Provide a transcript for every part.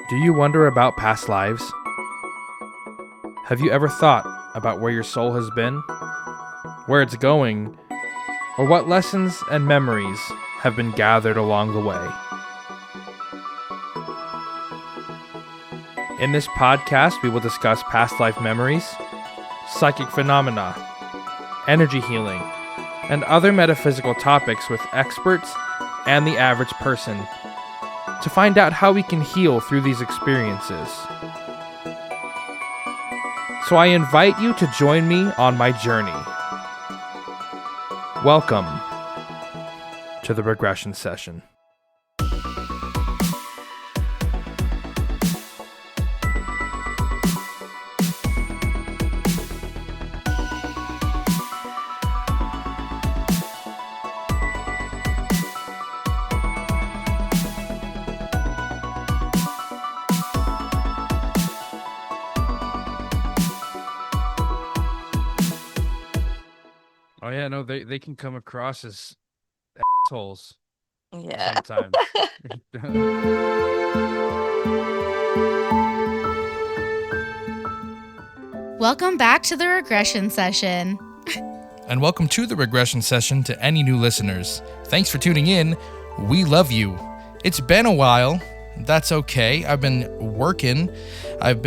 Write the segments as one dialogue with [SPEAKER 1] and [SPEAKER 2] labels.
[SPEAKER 1] Do you wonder about past lives? Have you ever thought about where your soul has been, where it's going, or what lessons and memories have been gathered along the way? In this podcast, we will discuss past life memories, psychic phenomena, energy healing, and other metaphysical topics with experts and the average person to find out how we can heal through these experiences. So I invite you to join me on my journey. Welcome to the Regression Session. Oh yeah, no, they can come across as assholes
[SPEAKER 2] Yeah.
[SPEAKER 1] sometimes.
[SPEAKER 3] Welcome back to the Regression Session.
[SPEAKER 4] And welcome to the Regression Session to any new listeners. Thanks for tuning in. We love you. It's been a while. That's okay. I've been working on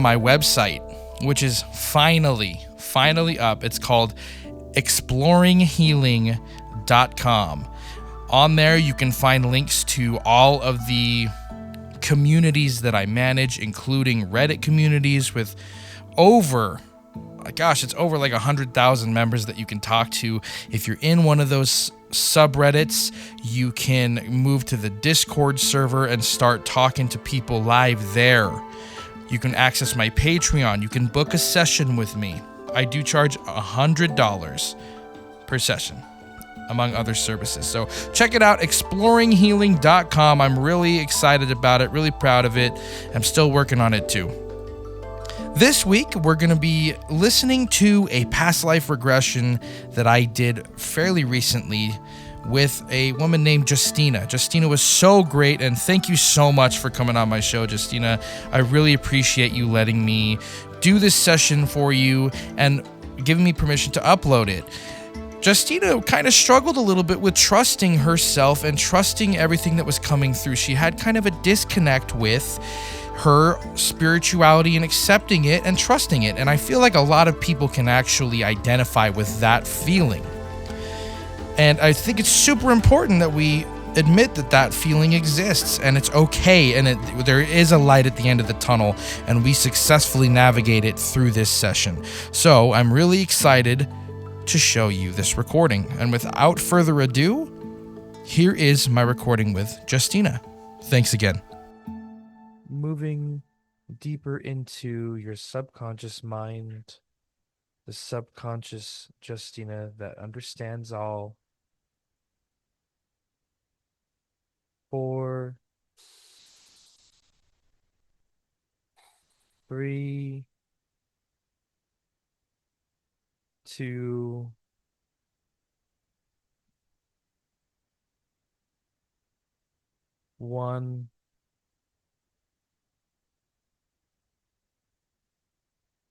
[SPEAKER 4] my website, which is finally up. It's called exploringhealing.com. On there, you can find links to all of the communities that I manage, including Reddit communities with it's over like 100,000 members that you can talk to. If you're in one of those subreddits, you can move to the Discord server and start talking to people live there. You can access my Patreon. You can book a session with me. I do charge $100 per session, among other services. So check it out, exploringhealing.com. I'm really excited about it, really proud of it. I'm still working on it too. This week, we're going to be listening to a past life regression that I did fairly recently with a woman named Justyna. Justyna was so great, and thank you so much for coming on my show, Justyna. I really appreciate you letting me do this session for you and giving me permission to upload it. Justyna kind of struggled a little bit with trusting herself and trusting everything that was coming through. She had kind of a disconnect with her spirituality and accepting it and trusting it. And I feel like a lot of people can actually identify with that feeling. And I think it's super important that we admit that that feeling exists and it's okay. And there is a light at the end of the tunnel, and we successfully navigate it through this session. So I'm really excited to show you this recording. And without further ado, here is my recording with Justyna. Thanks again.
[SPEAKER 1] Moving deeper into your subconscious mind, the subconscious Justyna that understands all. 4, 3, 2, 1.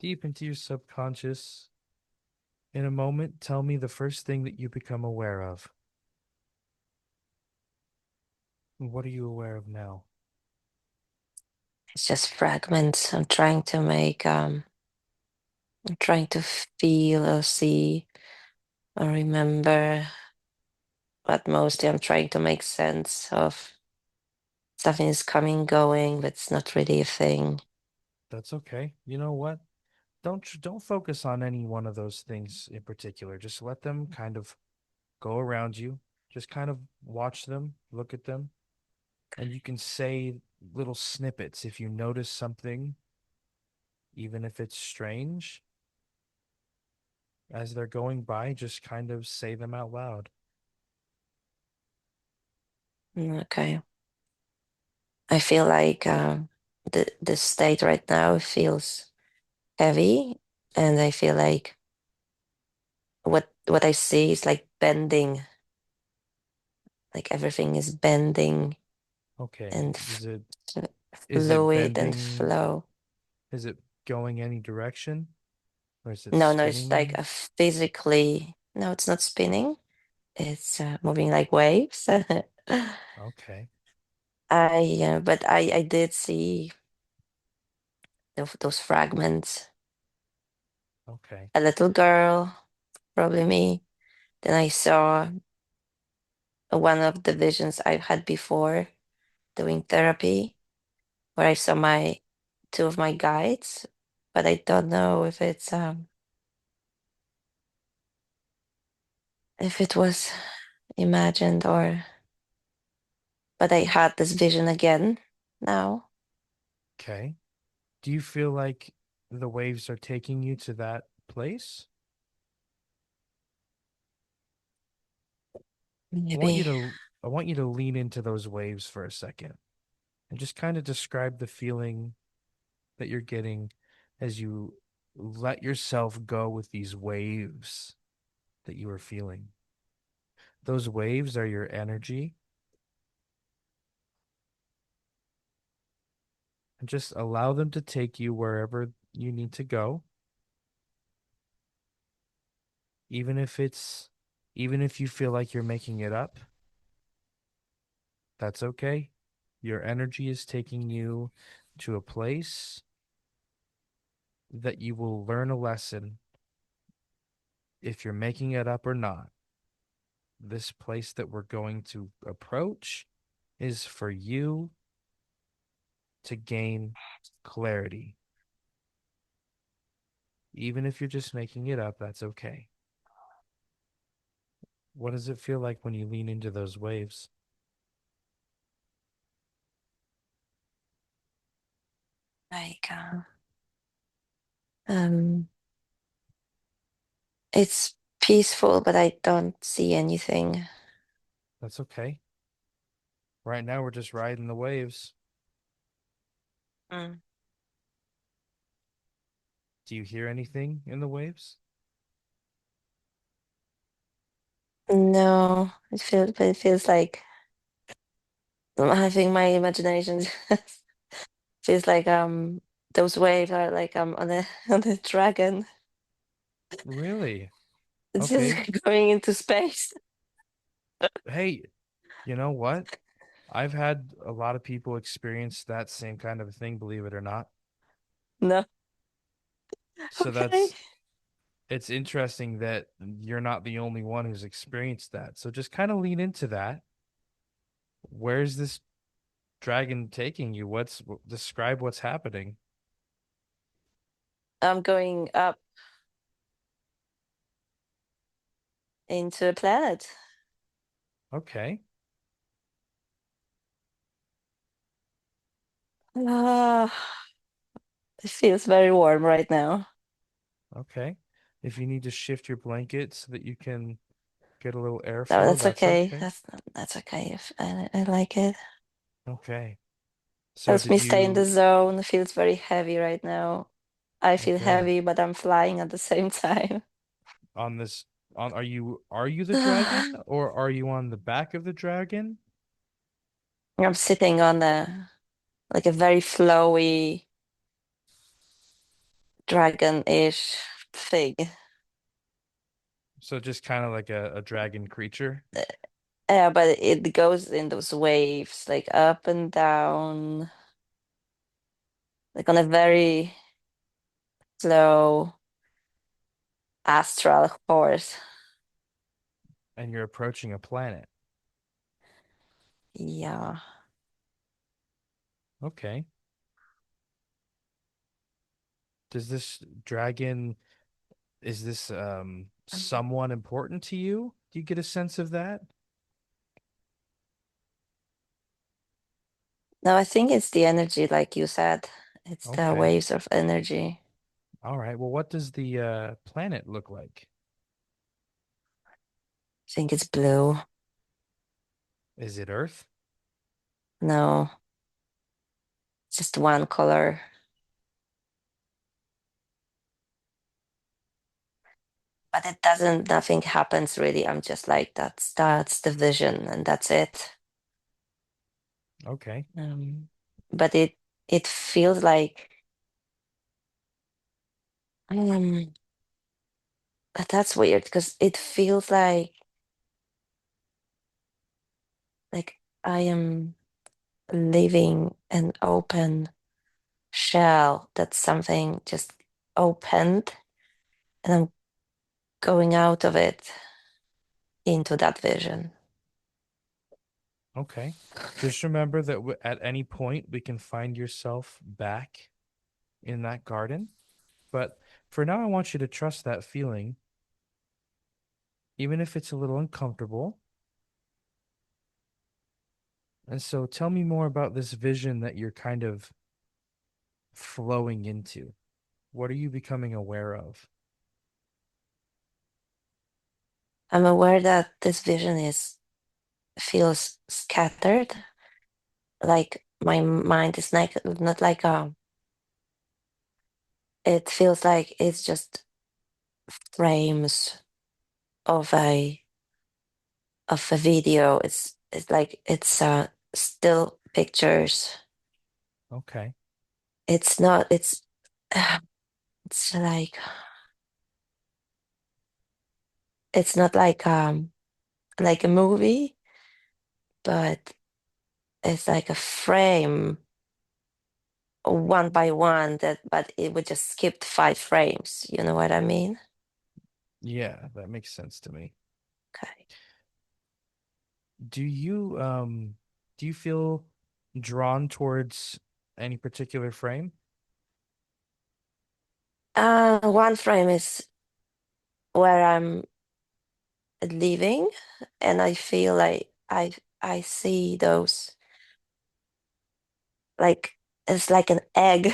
[SPEAKER 1] Deep into your subconscious. In a moment, tell me the first thing that you become aware of. What are you aware of now?
[SPEAKER 2] It's just fragments. I'm trying to feel or see or remember, but mostly I'm trying to make sense of something is coming, going, but it's not really a thing.
[SPEAKER 1] That's okay. You know what? Don't focus on any one of those things in particular. Just let them kind of go around you. Just kind of watch them, look at them, and you can say little snippets if you notice something, even if it's strange. As they're going by, just kind of say them out loud.
[SPEAKER 2] Okay. I feel like the state right now feels heavy, and I feel like what I see is like bending, like everything is bending
[SPEAKER 1] Okay.
[SPEAKER 2] and
[SPEAKER 1] Is it Is it
[SPEAKER 2] fluid and
[SPEAKER 1] bending?
[SPEAKER 2] flow.
[SPEAKER 1] Is it going any direction? Or is it
[SPEAKER 2] No, no, it's
[SPEAKER 1] spinning
[SPEAKER 2] like
[SPEAKER 1] maybe?
[SPEAKER 2] a physically, no, it's not spinning. It's moving like waves.
[SPEAKER 1] Okay.
[SPEAKER 2] But I did see those fragments.
[SPEAKER 1] Okay.
[SPEAKER 2] A little girl, probably me. Then I saw one of the visions I've had before doing therapy, where I saw my two of my guides, but I don't know if it was imagined or. But I had this vision again now.
[SPEAKER 1] Okay. Do you feel like the waves are taking you to that place? I want you
[SPEAKER 2] Maybe.
[SPEAKER 1] to I want you to lean into those waves for a second and just kind of describe the feeling that you're getting as you let yourself go with these waves that you are feeling. Those waves are your energy, and just allow them to take you wherever you need to go, even if it's even if you feel like you're making it up. That's okay. Your energy is taking you to a place that you will learn a lesson if you're making it up or not. This place that we're going to approach is for you to gain clarity. Even if you're just making it up, that's okay. What does it feel like when you lean into those waves?
[SPEAKER 2] Like um it's peaceful, but I don't see anything.
[SPEAKER 1] That's okay. Right now, we're just riding the waves.
[SPEAKER 2] Mm.
[SPEAKER 1] Do you hear anything in the waves?
[SPEAKER 2] No, it feels like I think my imagination feels like those waves are like on a on a dragon.
[SPEAKER 1] Really?
[SPEAKER 2] It's just
[SPEAKER 1] Okay.
[SPEAKER 2] going into space.
[SPEAKER 1] Hey, you know what? I've had a lot of people experience that same kind of thing, believe it or not.
[SPEAKER 2] No.
[SPEAKER 1] So
[SPEAKER 2] Okay.
[SPEAKER 1] it's interesting that you're not the only one who's experienced that. So just kind of lean into that. Where's this dragon taking you? Describe what's happening?
[SPEAKER 2] I'm going up into a planet.
[SPEAKER 1] Okay.
[SPEAKER 2] Ah, it feels very warm right now.
[SPEAKER 1] Okay. If you need to shift your blanket so that you can get a little
[SPEAKER 2] No,
[SPEAKER 1] airflow,
[SPEAKER 2] that's
[SPEAKER 1] that's
[SPEAKER 2] okay.
[SPEAKER 1] okay.
[SPEAKER 2] That's okay if I like it.
[SPEAKER 1] Okay. So
[SPEAKER 2] Helps me
[SPEAKER 1] did
[SPEAKER 2] stay in the
[SPEAKER 1] you
[SPEAKER 2] zone. It feels very heavy right now. I feel
[SPEAKER 1] okay.
[SPEAKER 2] heavy, but I'm flying at the same time.
[SPEAKER 1] On this on are you the dragon or are you on the back of the dragon?
[SPEAKER 2] I'm sitting on a like a very flowy dragon-ish thing.
[SPEAKER 1] So just kind of like a dragon creature.
[SPEAKER 2] Yeah, but it goes in those waves, like up and down, like on a very slow astral horse.
[SPEAKER 1] And you're approaching a planet.
[SPEAKER 2] Yeah.
[SPEAKER 1] Okay. Does this dragon is this someone important to you? Do you get a sense of that?
[SPEAKER 2] No, I think it's the energy, like you said. It's the
[SPEAKER 1] Okay.
[SPEAKER 2] waves of energy.
[SPEAKER 1] All right. Well, what does the planet look like?
[SPEAKER 2] I think it's blue.
[SPEAKER 1] Is it Earth?
[SPEAKER 2] No, just one color. But it doesn't, nothing happens really. I'm just like, that's the vision and that's it.
[SPEAKER 1] Okay.
[SPEAKER 2] Um, but it feels like um that's weird because it feels like I am living an open shell that something just opened and I'm going out of it into that vision.
[SPEAKER 1] Okay. Just remember that at any point we can find yourself back in that garden. But for now, I want you to trust that feeling, even if it's a little uncomfortable. And so tell me more about this vision that you're kind of flowing into. What are you becoming aware of?
[SPEAKER 2] I'm aware that this vision is feels scattered, like my mind is like not like it feels like it's just frames of a video. It's like it's still pictures.
[SPEAKER 1] Okay.
[SPEAKER 2] It's not it's it's not like a movie, but it's like a frame one by one that but it would just skipped 5 frames. You know what I mean?
[SPEAKER 1] Yeah, that makes sense to me.
[SPEAKER 2] Okay.
[SPEAKER 1] Do you do you feel drawn towards any particular frame?
[SPEAKER 2] One frame is where I'm leaving and I feel like I see those like it's like an egg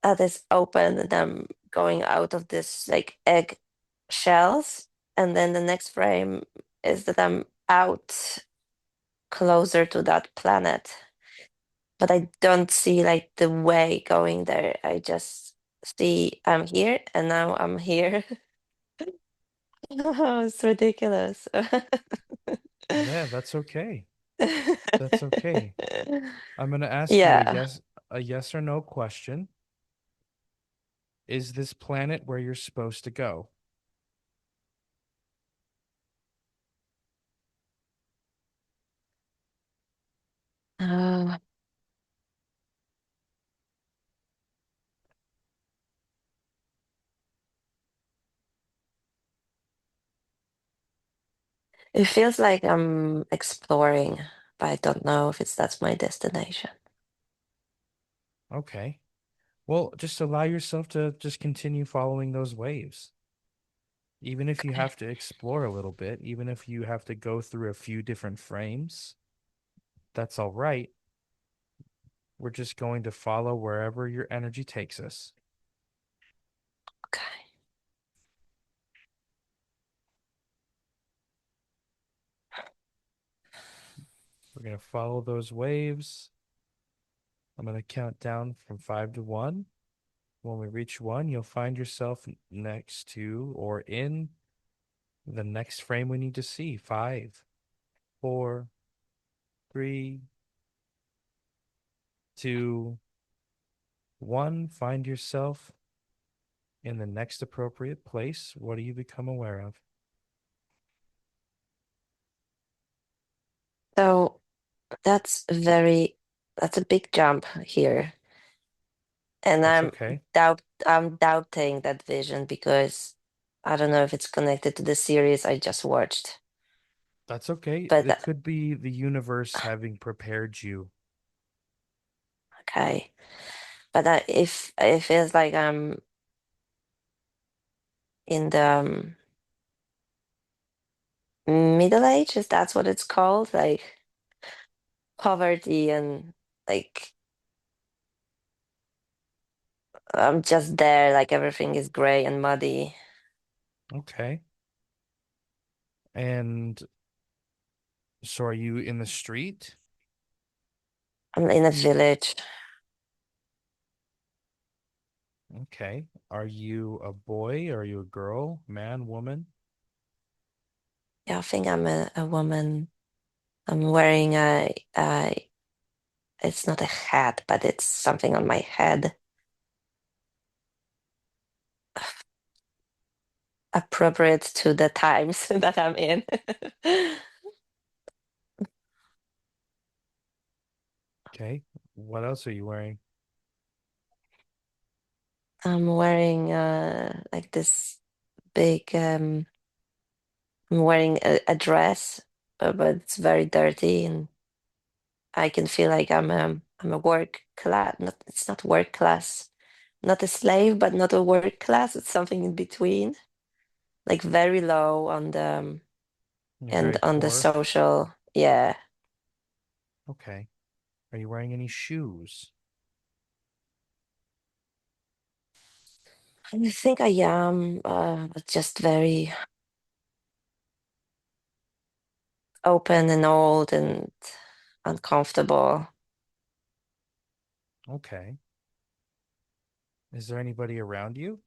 [SPEAKER 2] that is open and I'm going out of this like egg shells. And then the next frame is that I'm out closer to that planet. But I don't see like the way going there. I just see I'm here and now I'm here. Oh, it's ridiculous.
[SPEAKER 1] Yeah, that's okay. That's okay. I'm going to ask you
[SPEAKER 2] Yeah.
[SPEAKER 1] a yes or no question. Is this planet where you're supposed to go?
[SPEAKER 2] Uh, it feels like I'm exploring, but I don't know if that's my destination.
[SPEAKER 1] Okay. Well, just allow yourself to just continue following those waves. Even if you
[SPEAKER 2] Okay.
[SPEAKER 1] have to explore a little bit, even if you have to go through a few different frames, that's all right. We're just going to follow wherever your energy takes us.
[SPEAKER 2] Okay.
[SPEAKER 1] We're going to follow those waves. I'm going to count down from 5 to 1. When we reach 1, you'll find yourself next to or in the next frame we need to see. 5, 4, 3, 2, 1. Find yourself in the next appropriate place. What do you become aware of?
[SPEAKER 2] So that's a big jump here. And
[SPEAKER 1] That's okay.
[SPEAKER 2] I'm doubting that vision because I don't know if it's connected to the series I just watched.
[SPEAKER 1] That's okay.
[SPEAKER 2] But
[SPEAKER 1] It could be the universe having prepared you.
[SPEAKER 2] okay. But if it feels like I'm in the middle ages, that's what it's called, like poverty and like I'm just there, like everything is gray and muddy.
[SPEAKER 1] Okay. And so are you in the street?
[SPEAKER 2] I'm in a village.
[SPEAKER 1] Okay. Are you a boy? Are you a girl? Man, woman?
[SPEAKER 2] Yeah, I think I'm a woman. I'm wearing a It's not a hat, but it's something on my head. Appropriate to the times that I'm in.
[SPEAKER 1] Okay. What else are you wearing?
[SPEAKER 2] I'm wearing like this big I'm wearing a dress, but it's very dirty and I can feel like I'm a work class. Not it's not work class. Not a slave, but not a work class. It's something in between. Like very low on the
[SPEAKER 1] You're
[SPEAKER 2] and
[SPEAKER 1] very
[SPEAKER 2] on the
[SPEAKER 1] poor.
[SPEAKER 2] social. Yeah.
[SPEAKER 1] Okay. Are you wearing any shoes?
[SPEAKER 2] I think I am but just very open and old and uncomfortable.
[SPEAKER 1] Okay. Is there anybody around you?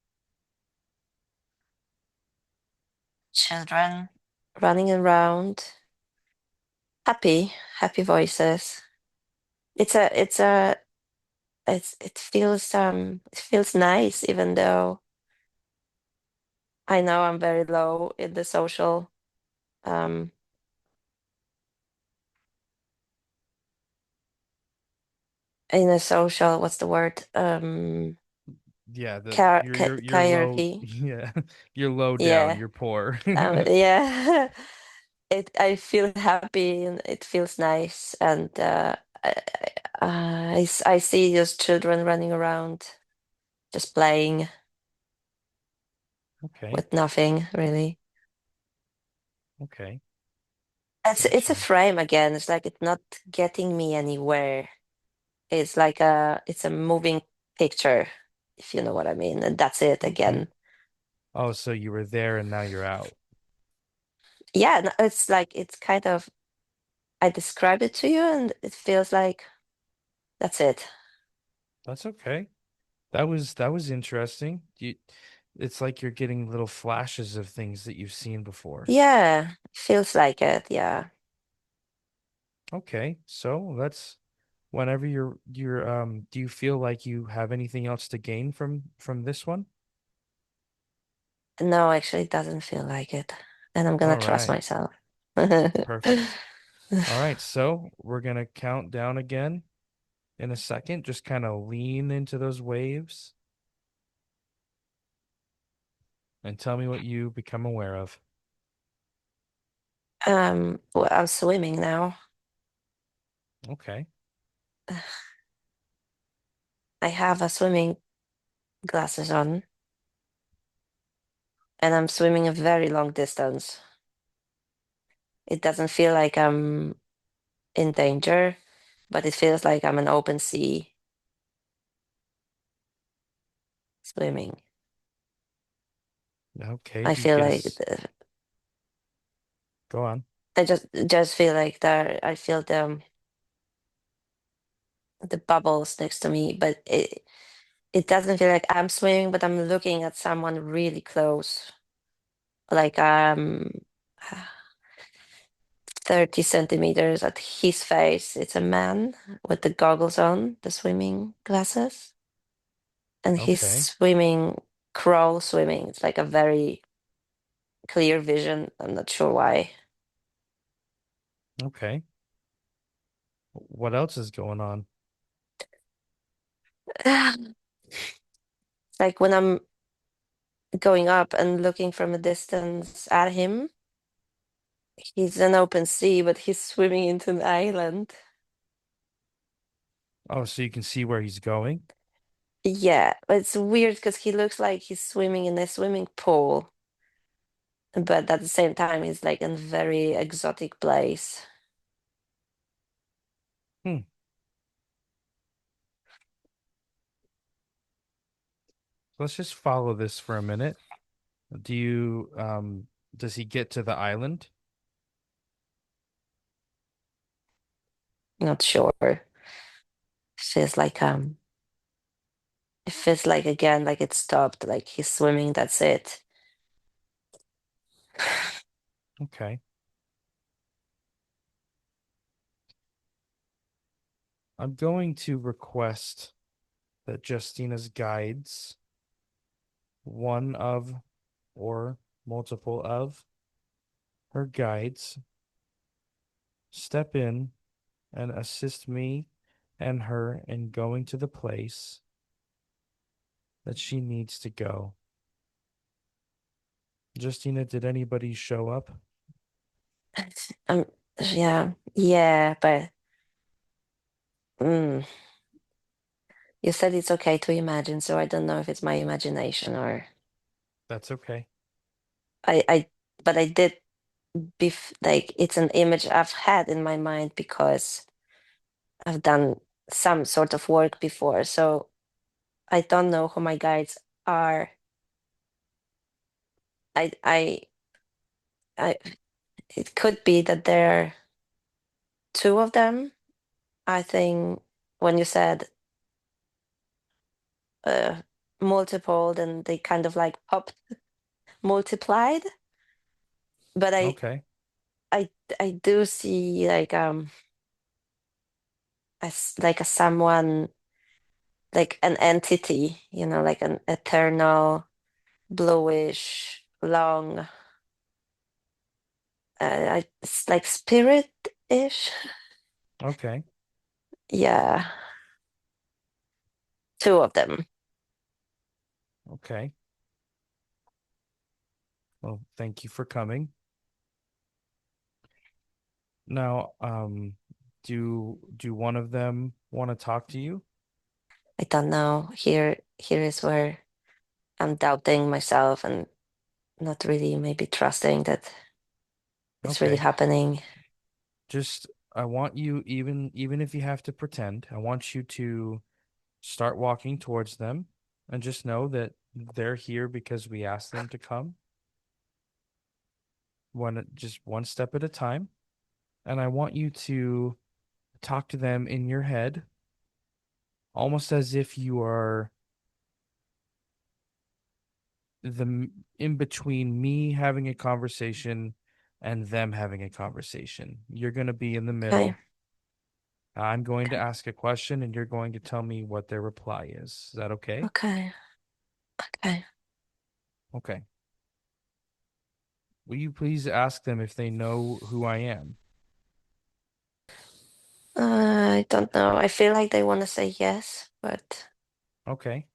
[SPEAKER 2] Children running around, happy, happy voices. It's a it feels nice even though I know I'm very low in the social um in a social what's the word
[SPEAKER 1] Yeah, you're low.
[SPEAKER 2] hierarchy.
[SPEAKER 1] Yeah. You're low down.
[SPEAKER 2] Yeah.
[SPEAKER 1] You're poor.
[SPEAKER 2] Yeah. It I feel happy and it feels nice and I, I see those children running around just playing
[SPEAKER 1] Okay.
[SPEAKER 2] with nothing really.
[SPEAKER 1] Okay.
[SPEAKER 2] It's a
[SPEAKER 1] Gotcha.
[SPEAKER 2] frame again. It's like it's not getting me anywhere. It's like it's a moving picture, if you know what I mean. And that's it
[SPEAKER 1] Okay.
[SPEAKER 2] again.
[SPEAKER 1] Oh, so you were there and now you're out.
[SPEAKER 2] Yeah, it's like it's kind of I described it to you and it feels like that's it.
[SPEAKER 1] That's okay. That was interesting. It's like you're getting little flashes of things that you've seen before.
[SPEAKER 2] Yeah, feels like it. Yeah.
[SPEAKER 1] Okay, so let's whenever you're do you feel like you have anything else to gain from this one?
[SPEAKER 2] No, actually, it doesn't feel like it. And I'm gonna
[SPEAKER 1] All
[SPEAKER 2] trust
[SPEAKER 1] right.
[SPEAKER 2] myself.
[SPEAKER 1] Perfect. All right, so we're gonna count down again in a second. Just kind of lean into those waves and tell me what you become aware of.
[SPEAKER 2] Well, I'm swimming now.
[SPEAKER 1] Okay.
[SPEAKER 2] I have a swimming glasses on, and I'm swimming a very long distance. It doesn't feel like I'm in danger, but it feels like I'm an open sea swimming.
[SPEAKER 1] Okay,
[SPEAKER 2] I
[SPEAKER 1] you
[SPEAKER 2] feel
[SPEAKER 1] can
[SPEAKER 2] like
[SPEAKER 1] go on.
[SPEAKER 2] I just feel like there. I feel the bubbles next to me, but it doesn't feel like I'm swimming, but I'm looking at someone really close, like 30 centimeters at his face. It's a man with the goggles on, the swimming glasses, and he's
[SPEAKER 1] Okay.
[SPEAKER 2] swimming, crawl swimming. It's like a very clear vision. I'm not sure why.
[SPEAKER 1] Okay. What else is going on?
[SPEAKER 2] It's like when I'm going up and looking from a distance at him, he's an open sea, but he's swimming into an island.
[SPEAKER 1] Oh, so you can see where he's going?
[SPEAKER 2] Yeah, but it's weird because he looks like he's swimming in a swimming pool, but at the same time, he's like in a very exotic place.
[SPEAKER 1] Hmm. Let's just follow this for a minute. Do you does he get to the island?
[SPEAKER 2] Not sure. Feels like it feels like again like it stopped, like he's swimming, that's it.
[SPEAKER 1] Okay. I'm going to request that Justyna's guides, one of or multiple of her guides, step in and assist me and her in going to the place that she needs to go. Justyna, did anybody show up?
[SPEAKER 2] Um, yeah, but mm, you said it's okay to imagine, so I don't know if it's my imagination or
[SPEAKER 1] That's okay.
[SPEAKER 2] I but I did like it's an image I've had in my mind because I've done some sort of work before, so I don't know who my guides are. I I I it could be that there are two of them. I think when you said uh multiple, then they kind of like popped multiplied. But
[SPEAKER 1] Okay.
[SPEAKER 2] I I do see like as like a someone like an entity, like an eternal bluish long it's like spirit-ish.
[SPEAKER 1] Okay.
[SPEAKER 2] Yeah, two of them.
[SPEAKER 1] Okay. Well, thank you for coming. Now, do one of them want to talk to you?
[SPEAKER 2] I don't know. Here is where I'm doubting myself and not really maybe trusting that it's really
[SPEAKER 1] Okay.
[SPEAKER 2] happening.
[SPEAKER 1] Just I want you, even if you have to pretend, I want you to start walking towards them and just know that they're here because we asked them to come. Just one step at a time. And I want you to talk to them in your head, almost as if you are in between me having a conversation and them having a conversation. You're going to be in the
[SPEAKER 2] Okay.
[SPEAKER 1] middle. I'm going to
[SPEAKER 2] Okay.
[SPEAKER 1] ask a question and you're going to tell me what their reply is. Is that okay?
[SPEAKER 2] Okay. Okay.
[SPEAKER 1] Okay. Will you please ask them if they know who I am?
[SPEAKER 2] I don't know. I feel like they want to say yes, but
[SPEAKER 1] Okay.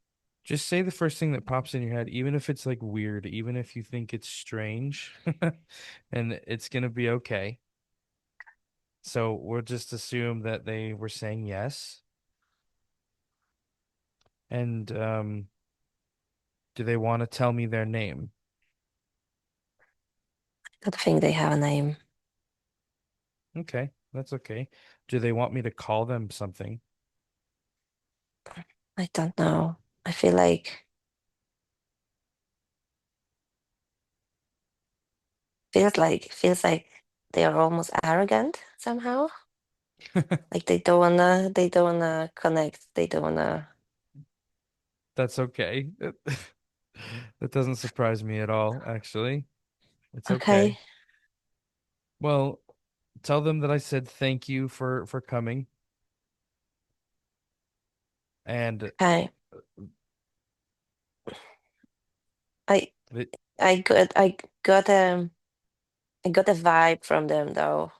[SPEAKER 1] Just say the first thing that pops in your head, even if it's like weird, even if you think it's strange, and it's gonna be okay. So we'll just assume that they were saying yes. And do they want to tell me their name?
[SPEAKER 2] I don't think they have a name.
[SPEAKER 1] Okay, that's okay. Do they want me to call them something?
[SPEAKER 2] I don't know. I feels like they are almost arrogant somehow. Like they don't wanna connect. They don't wanna.
[SPEAKER 1] That's okay. That doesn't surprise me at all, actually. It's
[SPEAKER 2] Okay.
[SPEAKER 1] okay. Well, tell them that I said thank you for coming and
[SPEAKER 2] Okay. I
[SPEAKER 1] th-
[SPEAKER 2] I got I got I got a vibe from them though.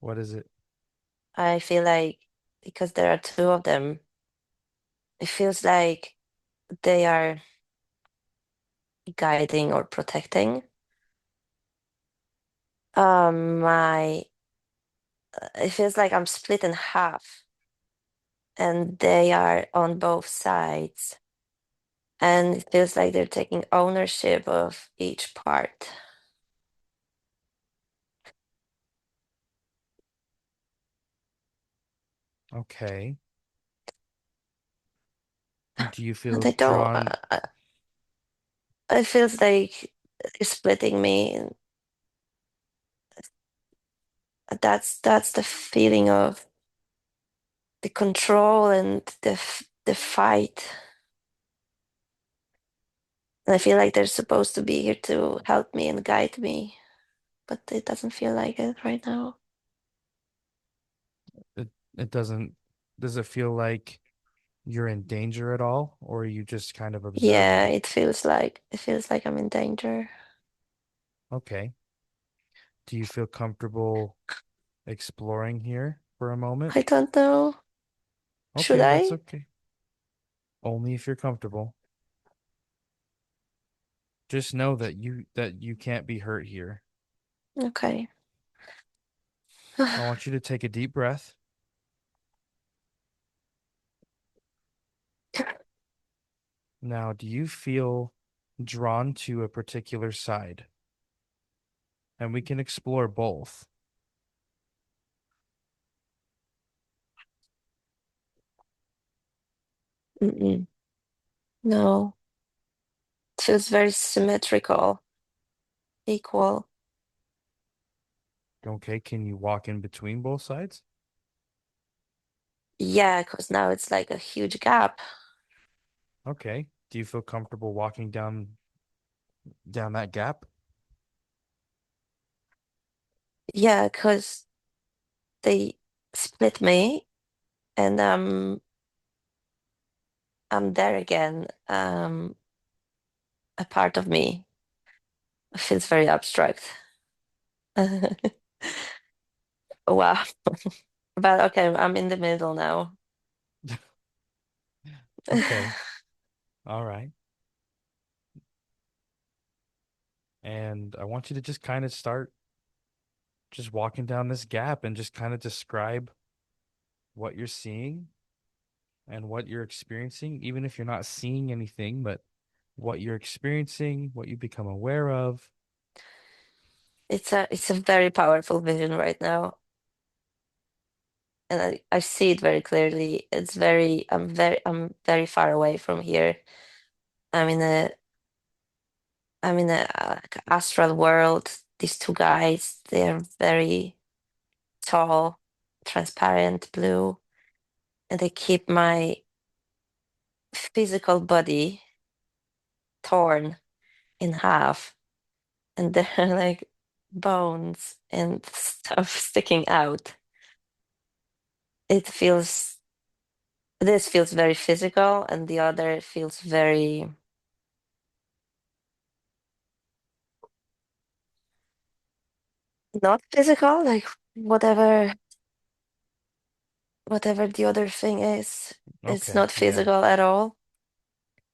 [SPEAKER 1] what is it?
[SPEAKER 2] I feel like because there are two of them, it feels like they are guiding or protecting. My it feels like I'm split in half, and they are on both sides, and it feels like they're taking ownership of each part.
[SPEAKER 1] Okay. Do you
[SPEAKER 2] And
[SPEAKER 1] feel
[SPEAKER 2] I don't.
[SPEAKER 1] drawn?
[SPEAKER 2] It feels like they're splitting me, and that's the feeling of the control and the fight. And I feel like they're supposed to be here to help me and guide me, but it doesn't feel like it right now.
[SPEAKER 1] It it doesn't. Does it feel like you're in danger at all, or are you just kind of
[SPEAKER 2] Yeah,
[SPEAKER 1] observing?
[SPEAKER 2] it feels like I'm in danger.
[SPEAKER 1] Okay. Do you feel comfortable exploring here for a moment?
[SPEAKER 2] I don't know. Should
[SPEAKER 1] Okay, that's
[SPEAKER 2] I?
[SPEAKER 1] okay. Only if you're comfortable. Just know that you can't be hurt here.
[SPEAKER 2] Okay.
[SPEAKER 1] I want you to take a deep breath. Now, do you feel drawn to a particular side? And we can explore both.
[SPEAKER 2] Mm-mm. No, it feels very symmetrical, equal.
[SPEAKER 1] Okay, can you walk in between both sides?
[SPEAKER 2] Yeah, because now it's like a huge gap.
[SPEAKER 1] Okay. Do you feel comfortable walking down that gap?
[SPEAKER 2] Yeah, because they split me, and I'm there again. A part of me. It feels very abstract. Wow. But okay, I'm in the middle now.
[SPEAKER 1] Okay. All right. And I want you to just kind of start just walking down this gap and just kind of describe what you're seeing and what you're experiencing, even if you're not seeing anything, but what you're experiencing, what you become aware of.
[SPEAKER 2] It's a very powerful vision right now, and I see it very clearly. I'm very far away from here. I'm in a like, astral world. These two guys, they're very tall, transparent blue, and they keep my physical body torn in half, and there are like bones and stuff sticking out. It feels this feels very physical, and the other feels very not physical, like whatever the other thing is. It's
[SPEAKER 1] Okay.
[SPEAKER 2] not
[SPEAKER 1] Yeah.
[SPEAKER 2] physical at all.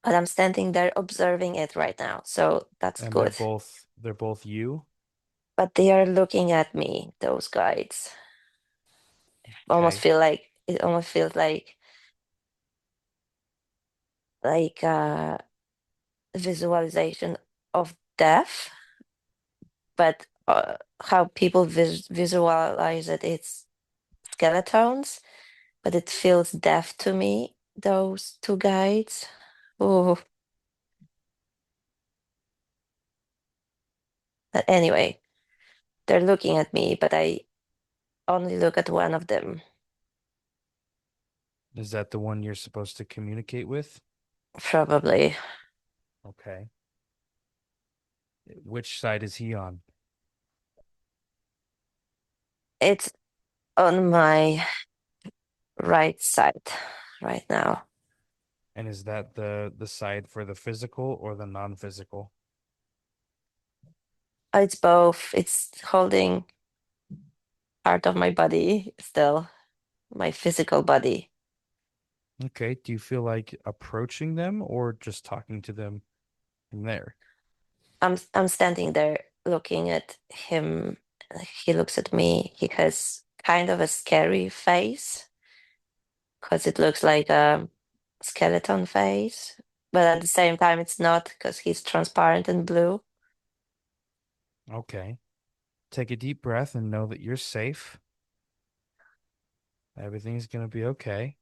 [SPEAKER 2] But I'm standing there observing it right now, so that's
[SPEAKER 1] And
[SPEAKER 2] good.
[SPEAKER 1] they're both you.
[SPEAKER 2] But they are looking at me, those guides. Almost
[SPEAKER 1] Okay.
[SPEAKER 2] feel like it almost feels like visualization of death, but how people visualize it, it's skeletons, but it feels death to me, those two guides. Oh, but anyway, they're looking at me, but I only look at one of them,
[SPEAKER 1] Is that the one you're supposed to communicate with?
[SPEAKER 2] probably.
[SPEAKER 1] Okay. Which side is he on?
[SPEAKER 2] It's on my right side right now.
[SPEAKER 1] And is that the side for the physical or the non-physical?
[SPEAKER 2] It's both. It's holding part of my body still, my physical body.
[SPEAKER 1] Okay. Do you feel like approaching them or just talking to them from there?
[SPEAKER 2] I'm standing there looking at him. He looks at me. He has kind of a scary face because it looks like a skeleton face, but at the same time it's not because he's transparent and blue.
[SPEAKER 1] Okay. Take a deep breath and know that you're safe. Everything's going to be okay.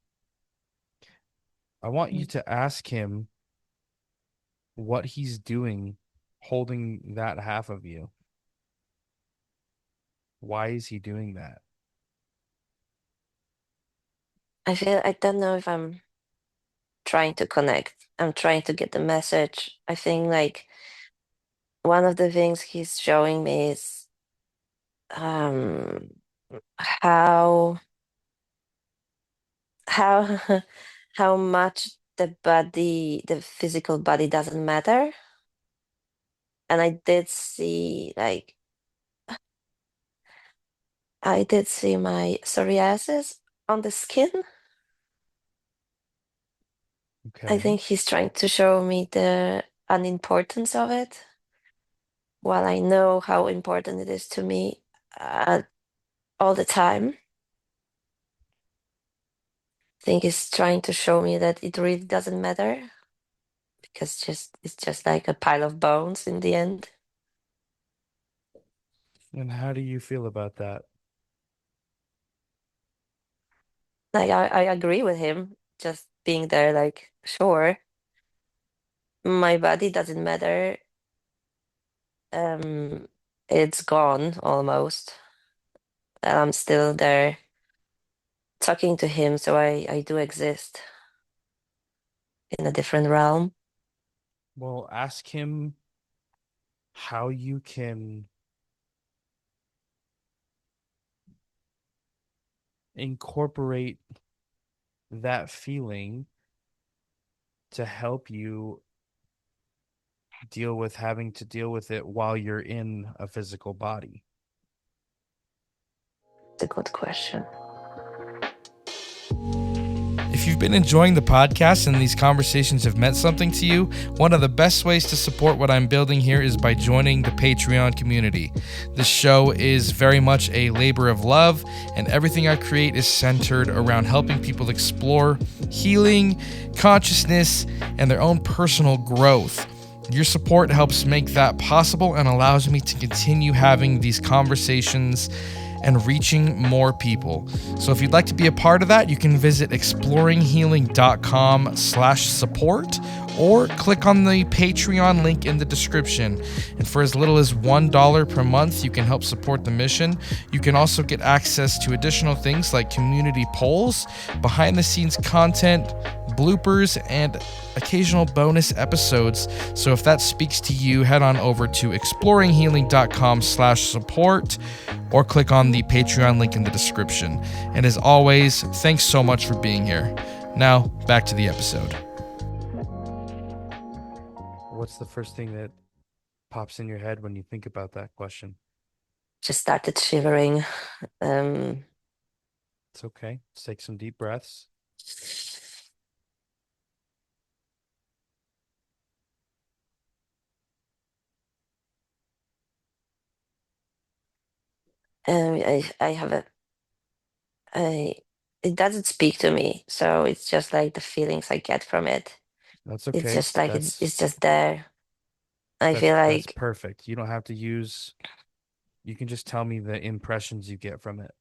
[SPEAKER 1] I want you
[SPEAKER 2] Mm.
[SPEAKER 1] to ask him what he's doing holding that half of you. Why is he doing that?
[SPEAKER 2] I don't know if I'm trying to connect. I'm trying to get the message. I think like one of the things he's showing me is um how how how much the physical body doesn't matter. And I did see my psoriasis on the skin. I
[SPEAKER 1] Okay.
[SPEAKER 2] think he's trying to show me the unimportance of it, while I know how important it is to me all the time. I think he's trying to show me that it really doesn't matter because it's just like a pile of bones in the end.
[SPEAKER 1] And how do you feel about that?
[SPEAKER 2] Like I agree with him, just being there, like, sure, my body doesn't matter. Um, it's gone almost. And I'm still there talking to him, so I do exist in a different realm.
[SPEAKER 1] Well, ask him how you can incorporate that feeling to help you deal with having to deal with it while you're in a physical body.
[SPEAKER 2] It's a good question.
[SPEAKER 4] If you've been enjoying the podcast and these conversations have meant something to you, one of the best ways to support what I'm building here is by joining the Patreon community. This show is very much a labor of love, and everything I create is centered around helping people explore healing, consciousness, and their own personal growth. Your support helps make that possible and allows me to continue having these conversations and reaching more people. So if you'd like to be a part of that, you can visit exploringhealing.com/support or click on the Patreon link in the description. And for as little as $1 per month, you can help support the mission. You can also get access to additional things like community polls, behind the scenes content, bloopers, and occasional bonus episodes. So if that speaks to you, head on over to exploringhealing.com/support or click on the Patreon link in the description. And as always, thanks so much for being here. Now, back to the episode.
[SPEAKER 1] What's the first thing that pops in your head when you think about that question?
[SPEAKER 2] Just started shivering. Um,
[SPEAKER 1] It's okay. Let's take some deep breaths.
[SPEAKER 2] I have I, it doesn't speak to me, so it's just like the feelings I get from it.
[SPEAKER 1] That's
[SPEAKER 2] It's
[SPEAKER 1] okay.
[SPEAKER 2] just like it's just there. I feel
[SPEAKER 1] That's
[SPEAKER 2] like
[SPEAKER 1] perfect. You don't have to use, you can just tell me the impressions you get from it.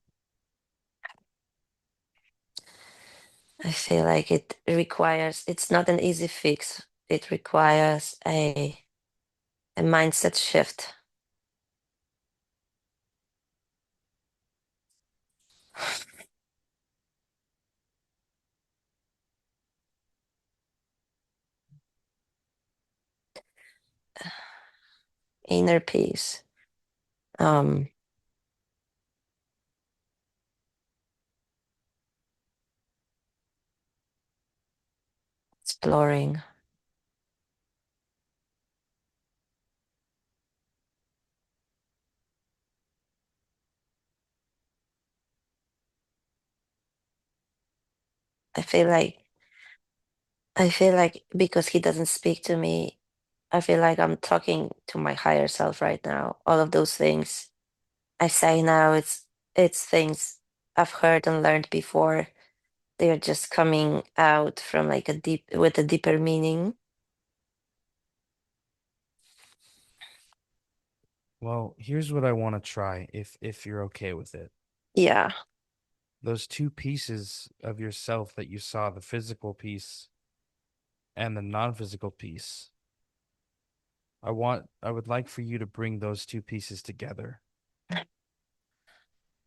[SPEAKER 2] it requires. It's not an easy fix. It requires a mindset shift. Inner peace. Um, Exploring. I feel like I feel like because he doesn't speak to me, I feel like I'm talking to my higher self right now. All of those things I say now, it's things I've heard and learned before. They're just coming out from like a deeper meaning.
[SPEAKER 1] Well, here's what I want to try if you're okay with it.
[SPEAKER 2] Yeah.
[SPEAKER 1] Those two pieces of yourself that you saw, the physical piece and the non-physical piece. I would like for you to bring those two pieces together.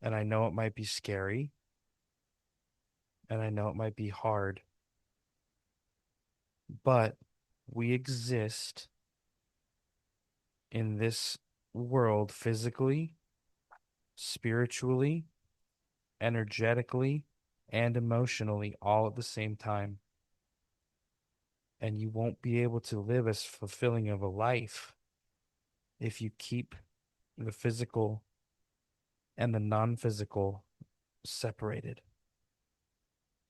[SPEAKER 1] And I know it might be scary, and I know it might be hard, but we exist in this world physically, spiritually, energetically, and emotionally all at the same time. And you won't be able to live as fulfilling of a life if you keep the physical and the non-physical separated.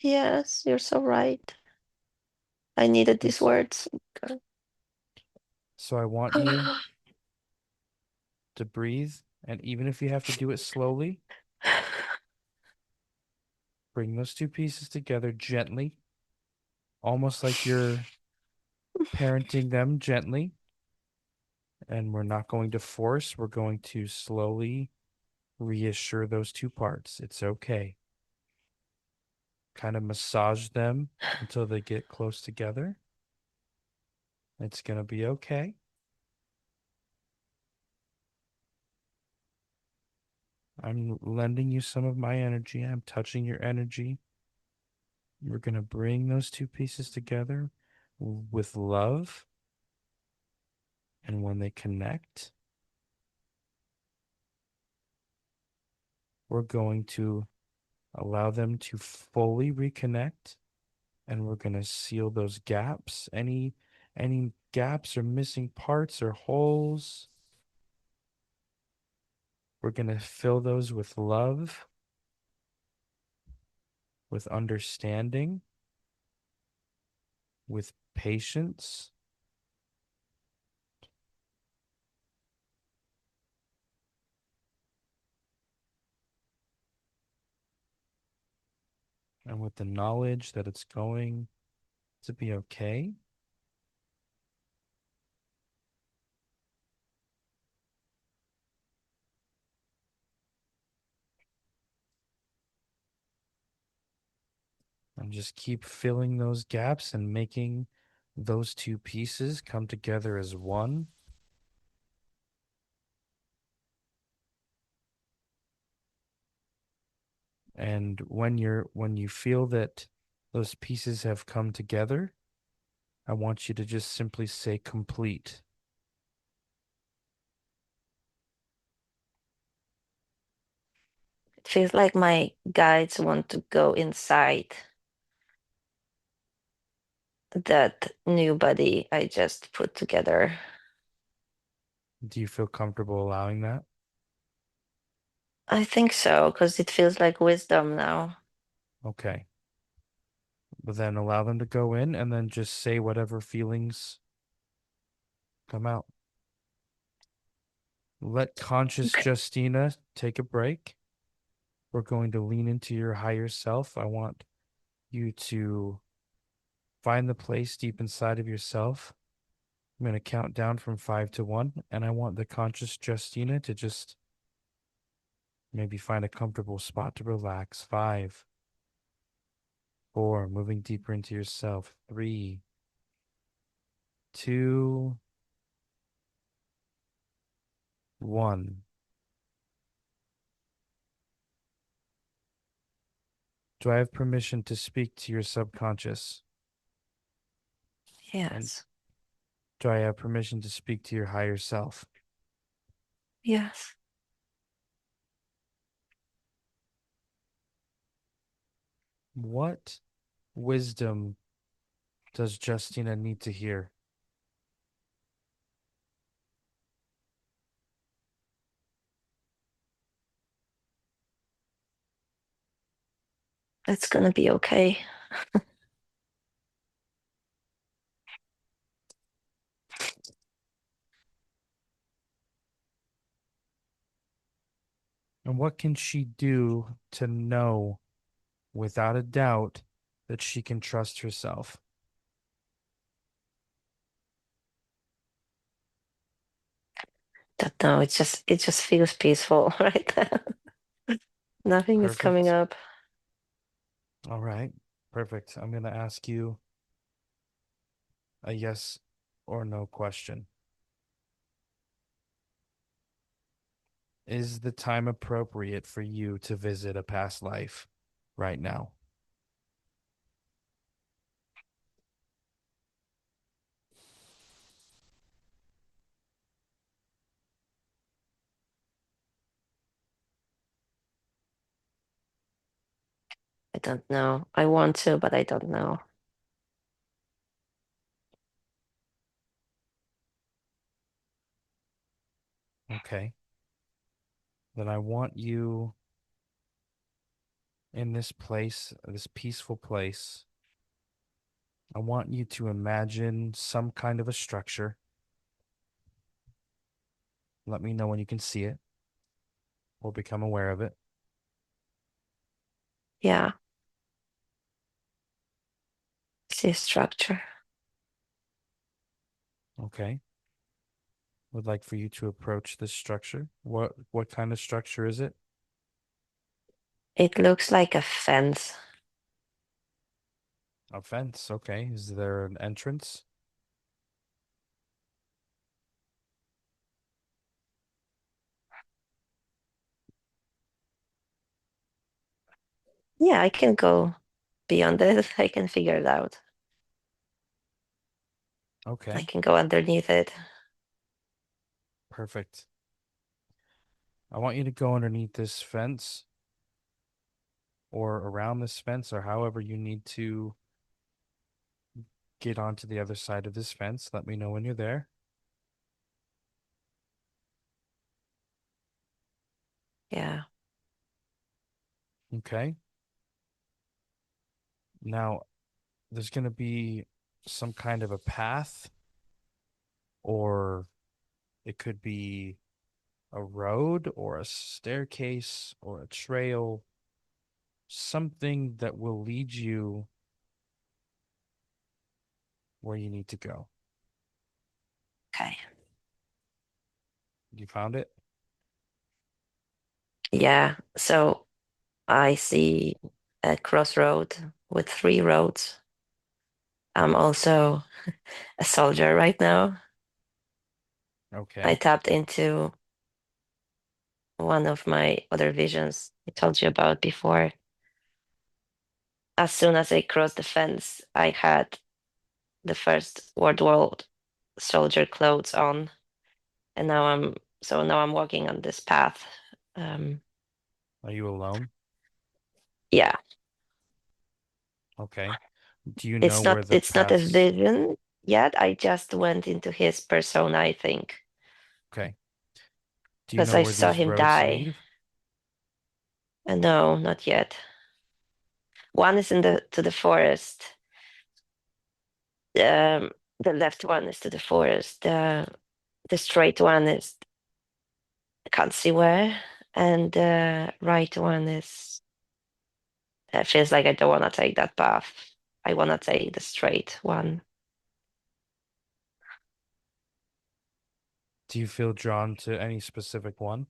[SPEAKER 2] Yes, you're so right. I needed these
[SPEAKER 1] It's,
[SPEAKER 2] words.
[SPEAKER 1] so I want you to breathe, and even if you have to do it slowly, bring those two pieces together gently, almost like you're parenting them gently. And we're not going to force, we're going to slowly reassure those two parts. It's okay. Kind of massage them until they get close together. It's going to be okay. I'm lending you some of my energy. I'm touching your energy. We're going to bring those two pieces together with love. And when they connect, we're going to allow them to fully reconnect, and we're going to seal those gaps. Any gaps or missing parts or holes, we're going to fill those with love, with understanding, with patience. And with the knowledge that it's going to be okay. And just keep filling those gaps and making those two pieces come together as one. And when you feel that those pieces have come together, I want you to just simply say complete.
[SPEAKER 2] It feels like my guides want to go inside that new body I just put together.
[SPEAKER 1] Do you feel comfortable allowing that?
[SPEAKER 2] I think so, because it feels like wisdom now.
[SPEAKER 1] Okay. But then allow them to go in and then just say whatever feelings come out. Let conscious
[SPEAKER 2] Okay.
[SPEAKER 1] Justyna take a break. We're going to lean into your higher self. I want you to find the place deep inside of yourself. I'm going to count down from 5 to 1, and I want the conscious Justyna to just maybe find a comfortable spot to relax. 5, 4, moving deeper into yourself. 3, 2, 1. Do I have permission to speak to your subconscious? And
[SPEAKER 2] Yes.
[SPEAKER 1] do I have permission to speak to your higher self?
[SPEAKER 2] Yes.
[SPEAKER 1] What wisdom does Justyna need to hear?
[SPEAKER 2] It's gonna be okay.
[SPEAKER 1] And what can she do to know without a doubt that she can trust herself?
[SPEAKER 2] Don't know. It just feels peaceful right now. Nothing is coming
[SPEAKER 1] Perfect.
[SPEAKER 2] up.
[SPEAKER 1] All right. Perfect. I'm going to ask you a yes or no question. Is the time appropriate for you to visit a past life right now?
[SPEAKER 2] I don't know. I want to, but I don't know.
[SPEAKER 1] Okay. Then I want you in this place, this peaceful place. I want you to imagine some kind of a structure. Let me know when you can see it or become aware of it.
[SPEAKER 2] Yeah. See structure.
[SPEAKER 1] Okay. Would like for you to approach this structure. What kind of structure is it?
[SPEAKER 2] It looks like a fence.
[SPEAKER 1] A fence. Okay. Is there an entrance?
[SPEAKER 2] Yeah, I can go beyond it. I can figure it out. I
[SPEAKER 1] Okay.
[SPEAKER 2] can go underneath it.
[SPEAKER 1] Perfect. I want you to go underneath this fence or around this fence or however you need to get onto the other side of this fence. Let me know when you're there.
[SPEAKER 2] Yeah.
[SPEAKER 1] Okay. Now, there's going to be some kind of a path, or it could be a road or a staircase or a trail, something that will lead you where you need to go.
[SPEAKER 2] Okay.
[SPEAKER 1] You found it?
[SPEAKER 2] Yeah. So I see a crossroad with three roads. I'm also a soldier right now. I
[SPEAKER 1] Okay.
[SPEAKER 2] tapped into one of my other visions I told you about before. As soon as I crossed the fence, I had the first World War soldier clothes on, and now I'm walking on this path. Um,
[SPEAKER 1] Are you alone?
[SPEAKER 2] yeah,
[SPEAKER 1] Okay. Do you know where the
[SPEAKER 2] it's not a
[SPEAKER 1] paths?
[SPEAKER 2] vision yet. I just went into his persona, I think,
[SPEAKER 1] Okay. Do you
[SPEAKER 2] because
[SPEAKER 1] know
[SPEAKER 2] I
[SPEAKER 1] where
[SPEAKER 2] saw
[SPEAKER 1] these
[SPEAKER 2] him
[SPEAKER 1] roads
[SPEAKER 2] die.
[SPEAKER 1] lead?
[SPEAKER 2] No, not yet. One is in the to the forest. Um, the left one is to the forest. The straight one is I can't see where, and the right one is it feels like I don't want to take that path. I want to take the straight one.
[SPEAKER 1] Do you feel drawn to any specific one?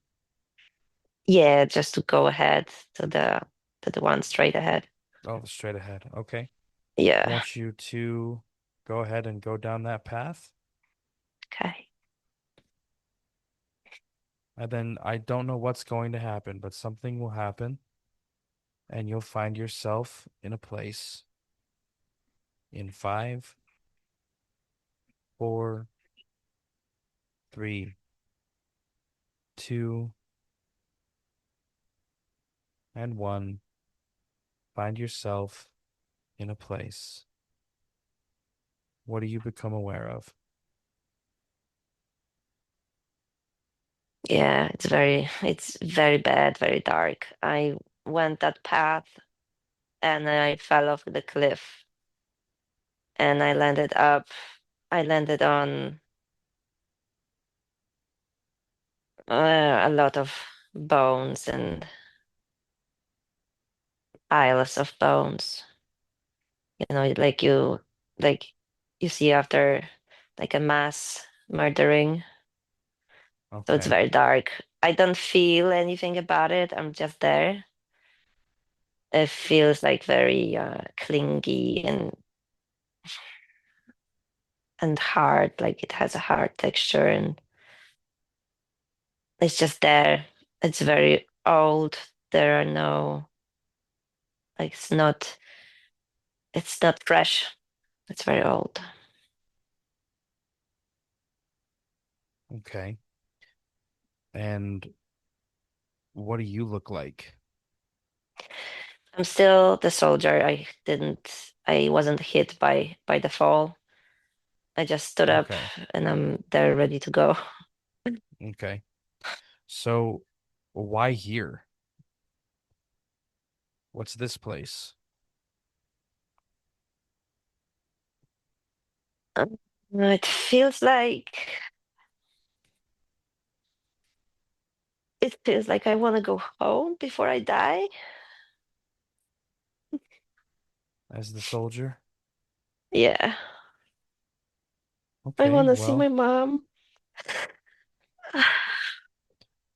[SPEAKER 2] Yeah, just to go ahead to the one straight ahead.
[SPEAKER 1] Oh, straight ahead. Okay. I
[SPEAKER 2] Yeah.
[SPEAKER 1] want you to go ahead and go down that path.
[SPEAKER 2] Okay.
[SPEAKER 1] And then I don't know what's going to happen, but something will happen and you'll find yourself in a place in 5, 4, 3, 2, and 1. Find yourself in a place. What do you become aware of?
[SPEAKER 2] Yeah, it's very bad, very dark. I went that path and I fell off the cliff and I landed on a lot of bones and piles of bones. You know, like you see after like a mass murdering. So it's
[SPEAKER 1] Okay.
[SPEAKER 2] very dark. I don't feel anything about it. I'm just there. It feels like very clingy and hard, like it has a hard texture and it's just there. It's very old. There are no like it's not fresh. It's very old.
[SPEAKER 1] Okay. And what do you look like?
[SPEAKER 2] I'm still the soldier. I wasn't hit by the fall. I just stood up
[SPEAKER 1] Okay.
[SPEAKER 2] and I'm there ready to go.
[SPEAKER 1] Okay. So why here? What's this place?
[SPEAKER 2] It feels like I want to go home before I die.
[SPEAKER 1] As the soldier?
[SPEAKER 2] Yeah, I
[SPEAKER 1] Okay,
[SPEAKER 2] want to see my
[SPEAKER 1] well,
[SPEAKER 2] mom.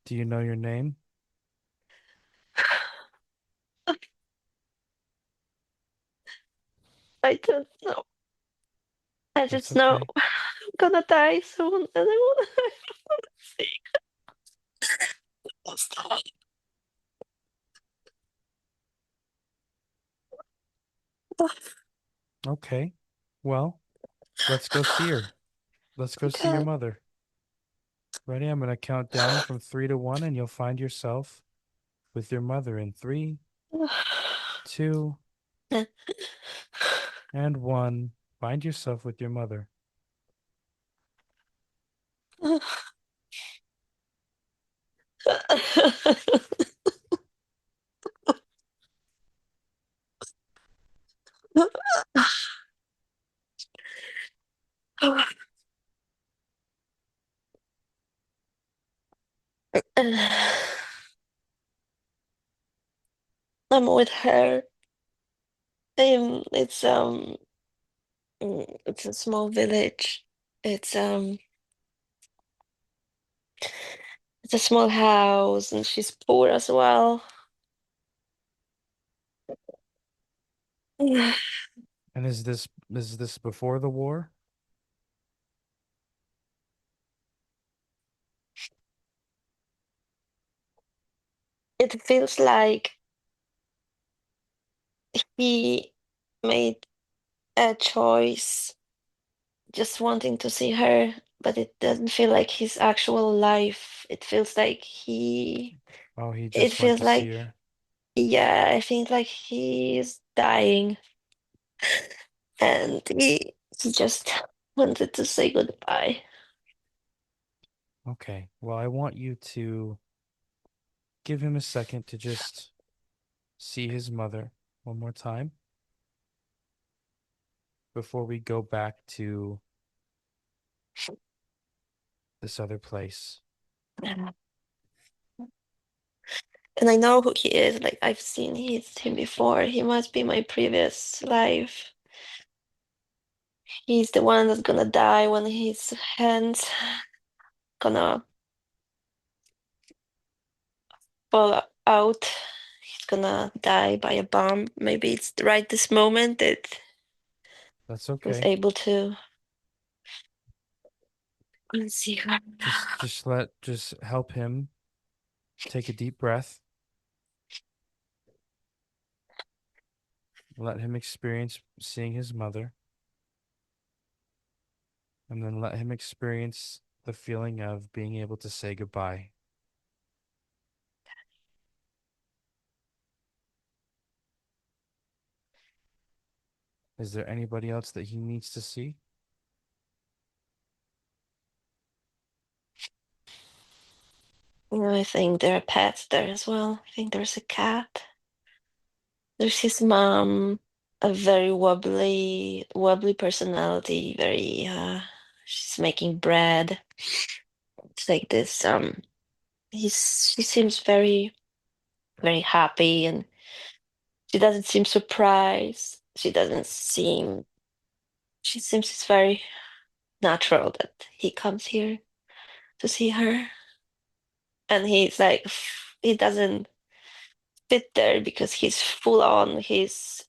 [SPEAKER 1] do you know your name?
[SPEAKER 2] I don't know. I
[SPEAKER 1] That's
[SPEAKER 2] just know
[SPEAKER 1] okay.
[SPEAKER 2] I'm gonna die soon, and I want to see.
[SPEAKER 1] Okay. Well, let's go see her. Let's go see your
[SPEAKER 2] Okay.
[SPEAKER 1] mother. Ready? I'm gonna count down from 3 to 1, and you'll find yourself with your mother in 3, 2, and 1. Find yourself with your mother.
[SPEAKER 2] I'm with her. It's a small village. It's um it's a small house, and she's poor as well.
[SPEAKER 1] And is this before the war?
[SPEAKER 2] It feels like he made a choice just wanting to see her, but it doesn't feel like his actual life.
[SPEAKER 1] Oh, he
[SPEAKER 2] It
[SPEAKER 1] just went
[SPEAKER 2] feels
[SPEAKER 1] to see
[SPEAKER 2] like,
[SPEAKER 1] her.
[SPEAKER 2] yeah, I think like he's dying, and he just wanted to say goodbye.
[SPEAKER 1] Okay. Well, I want you to give him a second to just see his mother one more time before we go back to this other place.
[SPEAKER 2] And I know who he is. Like I've seen him before. He must be my previous life. He's the one that's gonna die when his hands gonna fall out. He's gonna die by a bomb. Maybe it's right this moment that
[SPEAKER 1] That's
[SPEAKER 2] he was
[SPEAKER 1] okay.
[SPEAKER 2] able to see her.
[SPEAKER 1] Just help him take a deep breath. Let him experience seeing his mother, and then let him experience the feeling of being able to say goodbye. Is there anybody else that he needs to see?
[SPEAKER 2] I think there are pets there as well. I think there's a cat. There's his mom, a very wobbly personality. She's making bread. It's like this. She seems very happy, and she doesn't seem surprised. She seems it's very natural that he comes here to see her. And he's like, he doesn't fit there because he's full on his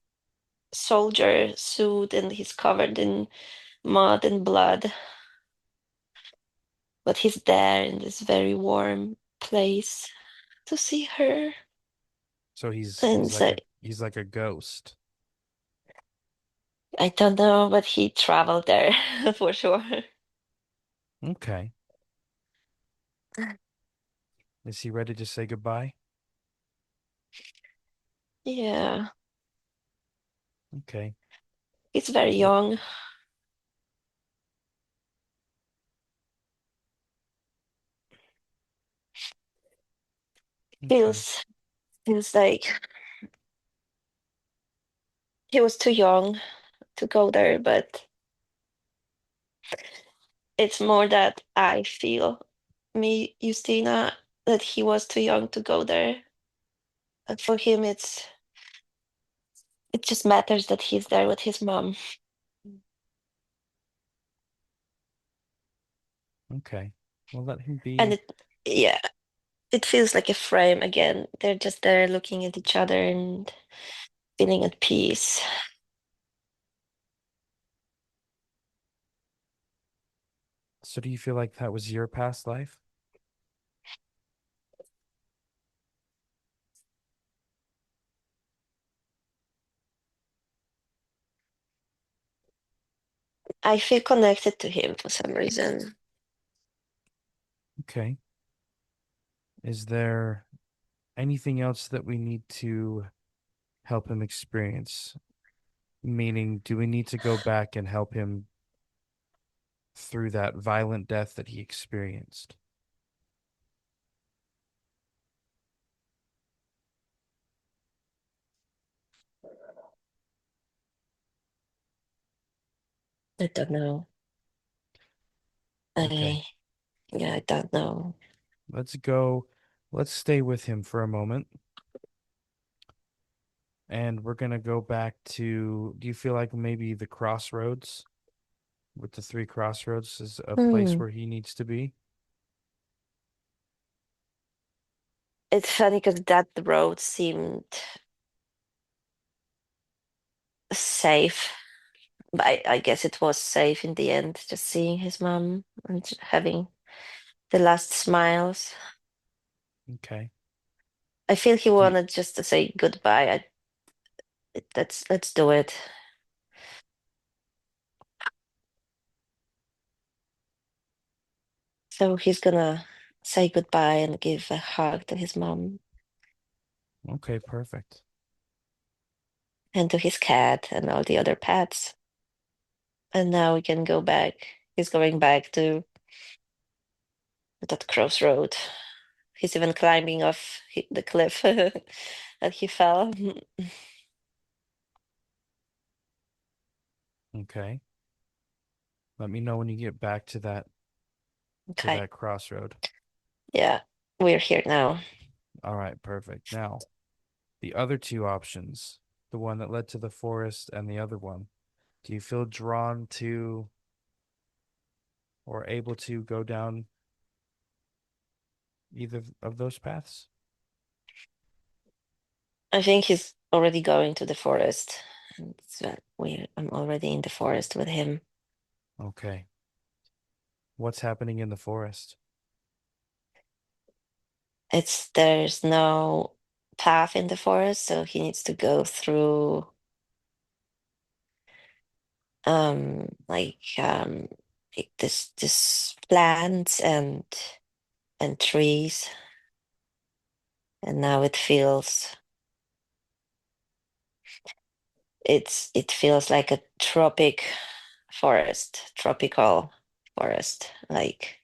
[SPEAKER 2] soldier suit and he's covered in mud and blood. But he's there in this very warm place to see her.
[SPEAKER 1] So he's
[SPEAKER 2] And
[SPEAKER 1] he's
[SPEAKER 2] it's
[SPEAKER 1] like a
[SPEAKER 2] like,
[SPEAKER 1] he's like a ghost.
[SPEAKER 2] I don't know, but he traveled there for sure.
[SPEAKER 1] Okay. Is he ready to say goodbye?
[SPEAKER 2] Yeah,
[SPEAKER 1] Okay.
[SPEAKER 2] he's very
[SPEAKER 1] What?
[SPEAKER 2] young.
[SPEAKER 1] Okay.
[SPEAKER 2] Feels like he was too young to go there, but it's more that I feel, me, Justyna, that he was too young to go there. And for him, it just matters that he's there with his mom.
[SPEAKER 1] Okay. Well, let him
[SPEAKER 2] And
[SPEAKER 1] be.
[SPEAKER 2] yeah, it feels like a frame again. They're just there looking at each other and feeling at peace.
[SPEAKER 1] So, do you feel like that was your past life?
[SPEAKER 2] I feel connected to him for some reason.
[SPEAKER 1] Okay. Is there anything else that we need to help him experience? Meaning, do we need to go back and help him through that violent death that he experienced?
[SPEAKER 2] I don't know.
[SPEAKER 1] Okay.
[SPEAKER 2] I Yeah, I don't know.
[SPEAKER 1] Let's go. Let's stay with him for a moment. And we're going to go back to, do you feel like maybe the crossroads with the three crossroads is a place
[SPEAKER 2] Hmm.
[SPEAKER 1] where he needs to be?
[SPEAKER 2] It's funny because that road seemed safe. But I guess it was safe in the end, just seeing his mom and having the last smiles.
[SPEAKER 1] Okay.
[SPEAKER 2] I feel he
[SPEAKER 1] Do you,
[SPEAKER 2] wanted just to say goodbye. Let's do it. So he's gonna say goodbye and give a hug to his mom
[SPEAKER 1] okay, perfect.
[SPEAKER 2] and to his cat and all the other pets. And now we can go back. He's going back to that crossroad. He's even climbing off the cliff that he fell.
[SPEAKER 1] Okay. Let me know when you get back to
[SPEAKER 2] Okay.
[SPEAKER 1] that crossroad.
[SPEAKER 2] Yeah, we're here now.
[SPEAKER 1] All right, perfect. Now, the other two options, the one that led to the forest and the other one, do you feel drawn to or able to go down either of those paths?
[SPEAKER 2] I think he's already going to the forest. And so I'm already in the forest with him.
[SPEAKER 1] Okay. What's happening in the forest?
[SPEAKER 2] There's no path in the forest, so he needs to go through like this plants and trees, and now it feels like a tropical forest, like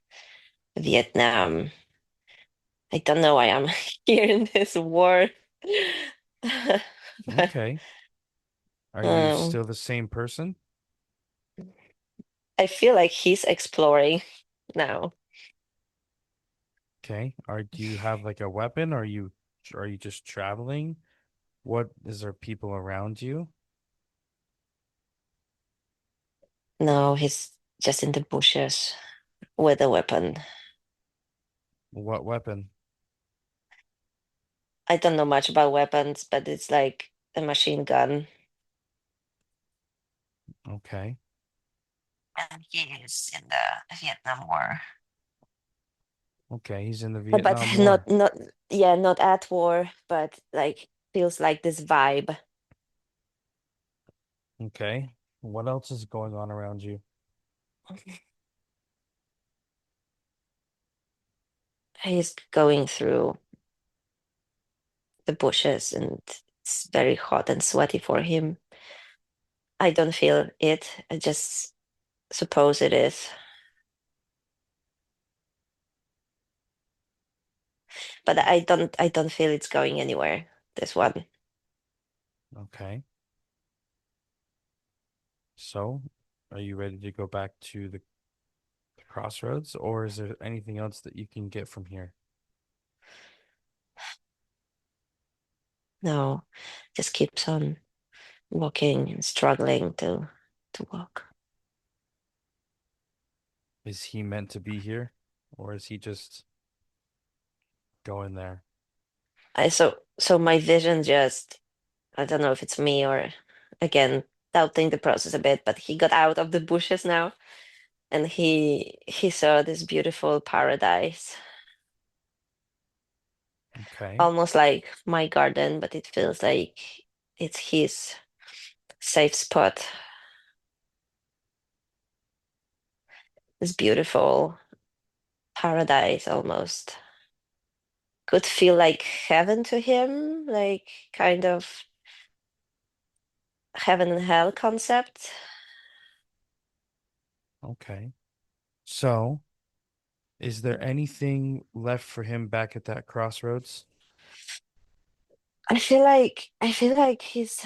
[SPEAKER 2] Vietnam. I don't know why I'm here in this war. But
[SPEAKER 1] Okay. Are you
[SPEAKER 2] um,
[SPEAKER 1] still the same person?
[SPEAKER 2] I feel like he's exploring now.
[SPEAKER 1] Okay. Do you have like a weapon? Are you just traveling? What is there people around you?
[SPEAKER 2] No, he's just in the bushes with a weapon.
[SPEAKER 1] What weapon?
[SPEAKER 2] I don't know much about weapons, but it's like a machine gun.
[SPEAKER 1] Okay.
[SPEAKER 2] And he is in the Vietnam War.
[SPEAKER 1] Okay, he's in the
[SPEAKER 2] But
[SPEAKER 1] Vietnam War.
[SPEAKER 2] not at war, but like feels like this vibe.
[SPEAKER 1] Okay. What else is going on around you?
[SPEAKER 2] He's going through the bushes and It's very hot and sweaty for him. I don't feel it. I just suppose it is. But I don't feel it's going anywhere, this one.
[SPEAKER 1] Okay. So, are you ready to go back to the crossroads, or is there anything else that you can get from here?
[SPEAKER 2] No, just keeps on walking and struggling to walk.
[SPEAKER 1] Is he meant to be here, or is he just going there?
[SPEAKER 2] So my vision just, I don't know if it's me or again doubting the process a bit, but he got out of the bushes now and he saw this beautiful paradise.
[SPEAKER 1] Okay.
[SPEAKER 2] Almost like my garden, but it feels like it's his safe spot. This beautiful paradise almost could feel like heaven to him, like kind of heaven and hell concept.
[SPEAKER 1] Okay. So, is there anything left for him back at that crossroads?
[SPEAKER 2] I feel like he's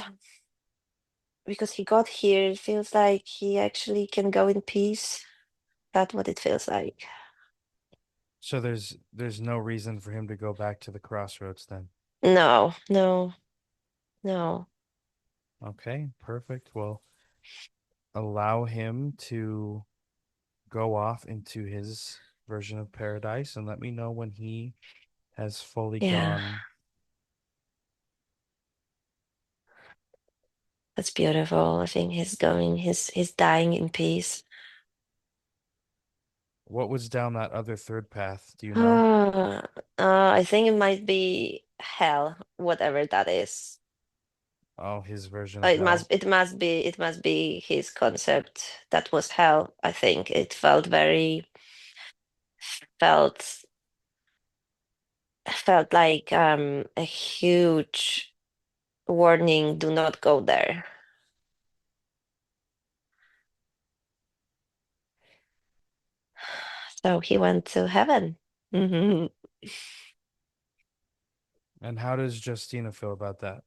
[SPEAKER 2] because he got here, it feels like he actually can go in peace. That's what it feels like.
[SPEAKER 1] So there's no reason for him to go back to the crossroads then.
[SPEAKER 2] No, no, no.
[SPEAKER 1] Okay, perfect. Well, allow him to go off into his version of paradise and let me know when he has fully
[SPEAKER 2] Yeah,
[SPEAKER 1] gone.
[SPEAKER 2] that's beautiful. I think he's dying in peace.
[SPEAKER 1] What was down that other third path? Do you know?
[SPEAKER 2] Uh, I think it might be hell, whatever that is.
[SPEAKER 1] Oh, his version of
[SPEAKER 2] It must
[SPEAKER 1] hell.
[SPEAKER 2] it must be his concept that was hell. I think it felt felt like a huge warning, do not go there. So he went to heaven. Hmm.
[SPEAKER 1] And how does Justina feel about that?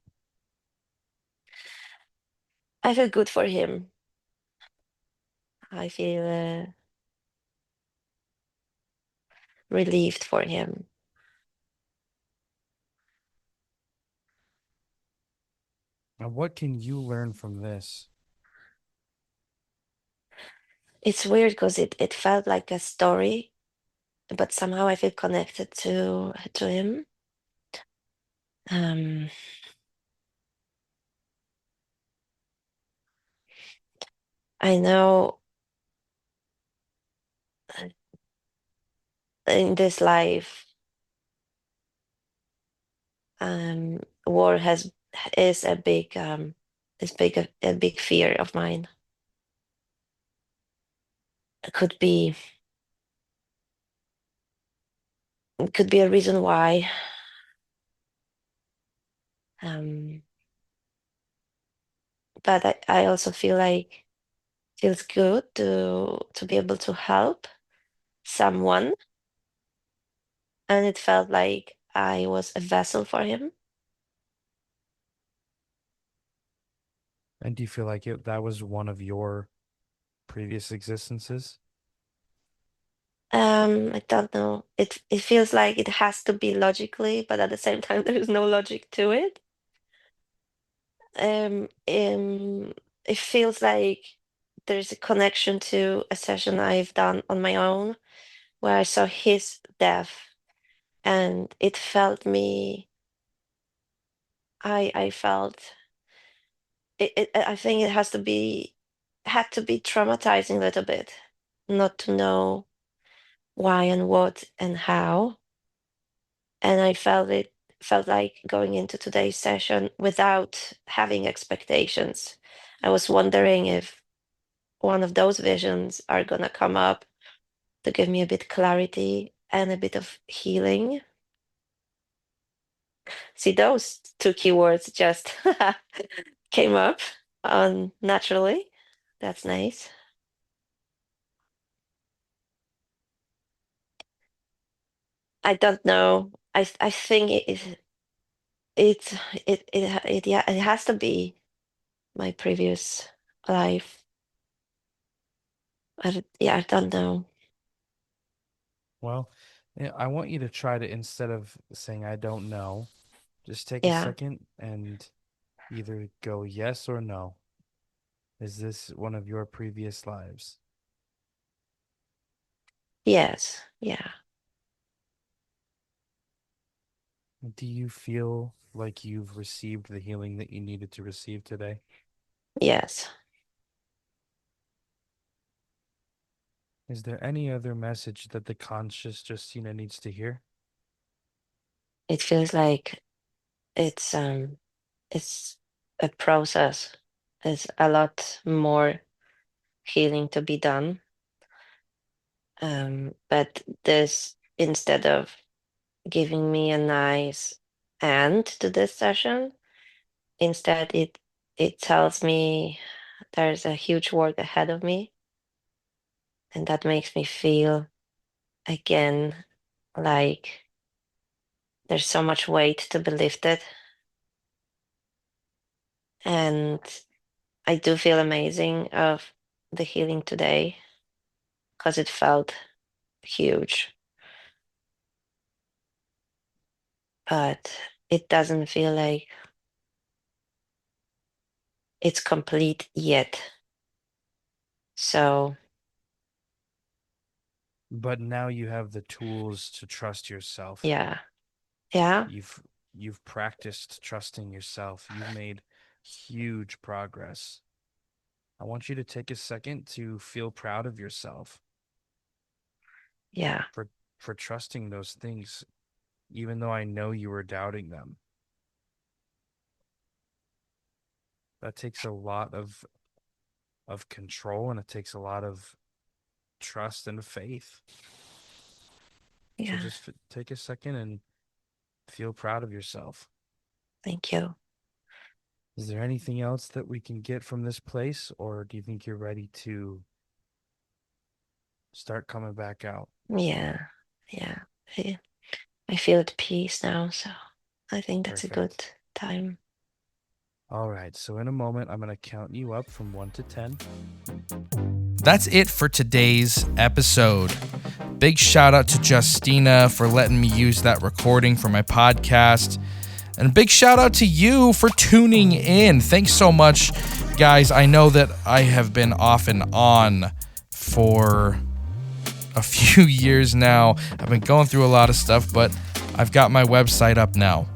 [SPEAKER 2] I feel good for him. I feel relieved for him.
[SPEAKER 1] And what can you learn from this?
[SPEAKER 2] It's weird because it felt like a story, but somehow I feel connected to him. Um, I know in this life, war has is a big a big fear of mine. It could be a reason why. Um, but I also feel like feels good to be able to help someone, and it felt like I was a vessel for him.
[SPEAKER 1] And do you feel like that was one of your previous existences?
[SPEAKER 2] I don't know. It feels like it has to be logically, but at the same time, there is no logic to it. It feels like there's a connection to a session I've done on my own where I saw his death, and it felt me. I felt I think it had to be traumatizing a little bit, not to know why and what and how. And I felt like going into today's session without having expectations. I was wondering if one of those visions are gonna come up to give me a bit clarity and a bit of healing. See, those two keywords just came up naturally. That's nice. I don't know. I think it yeah, it has to be my previous life. Yeah, I don't know.
[SPEAKER 1] Well, I want you to try to, instead of saying I don't know, just take a
[SPEAKER 2] Yeah.
[SPEAKER 1] second and either go yes or no. Is this one of your previous lives?
[SPEAKER 2] Yes. Yeah.
[SPEAKER 1] Do you feel like you've received the healing that you needed to receive today?
[SPEAKER 2] Yes.
[SPEAKER 1] Is there any other message that the conscious Justyna needs to hear?
[SPEAKER 2] It feels like it's a process. There's a lot more healing to be done. But this, instead of giving me a nice end to this session, instead it tells me there's a huge work ahead of me, and that makes me feel again like there's so much weight to be lifted. And I do feel amazing of the healing today because it felt huge, but it doesn't feel like it's complete yet. So
[SPEAKER 1] But now you have the tools to trust yourself.
[SPEAKER 2] yeah. Yeah.
[SPEAKER 1] You've practiced trusting yourself. You've made huge progress. I want you to take a second to feel proud of yourself
[SPEAKER 2] Yeah.
[SPEAKER 1] for trusting those things, even though I know you were doubting them. That takes a lot of control, and it takes a lot of trust and faith. So
[SPEAKER 2] Yeah.
[SPEAKER 1] just take a second and feel proud of yourself.
[SPEAKER 2] Thank you.
[SPEAKER 1] Is there anything else that we can get from this place, or do you think you're ready to start coming back out?
[SPEAKER 2] Yeah. Yeah. I feel at peace now, so I think that's a good
[SPEAKER 1] Perfect.
[SPEAKER 2] time.
[SPEAKER 1] All right, so in a moment, I'm going to count you up from 1 to 10.
[SPEAKER 4] That's it for today's episode. Big shout out to Justyna for letting me use that recording for my podcast. And a big shout out to you for tuning in. Thanks so much, guys. I know that I have been off and on for a few years now. I've been going through a lot of stuff, but I've got my website up now.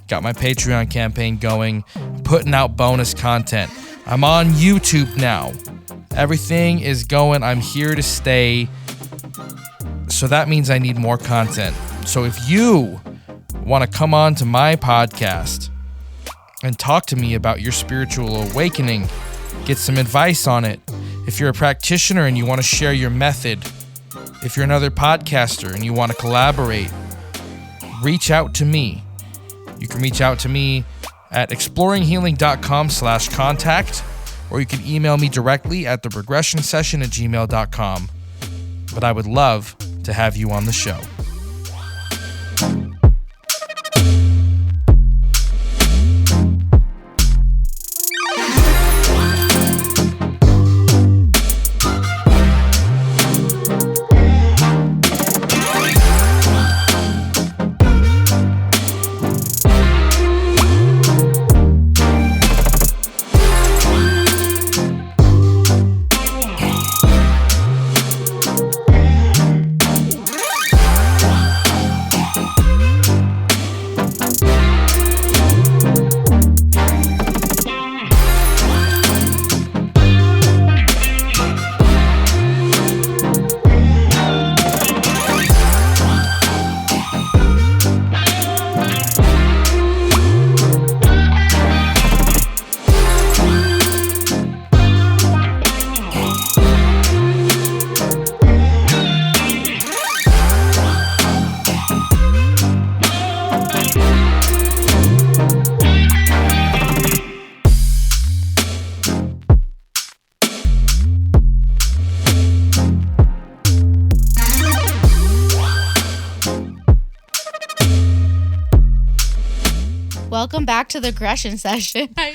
[SPEAKER 4] Got my Patreon campaign going, putting out bonus content. I'm on YouTube now. Everything is going. I'm here to stay. So that means I need more content. So if you want to come on to my podcast and talk to me about your spiritual awakening, get some advice on it. If you're a practitioner and you want to share your method, if you're another podcaster and you want to collaborate, reach out to me. You can reach out to me at exploringhealing.com/contact, or you can email me directly at theregressionsession@gmail.com. But I would love to have you on the show.
[SPEAKER 3] welcome back to the Regression Session. I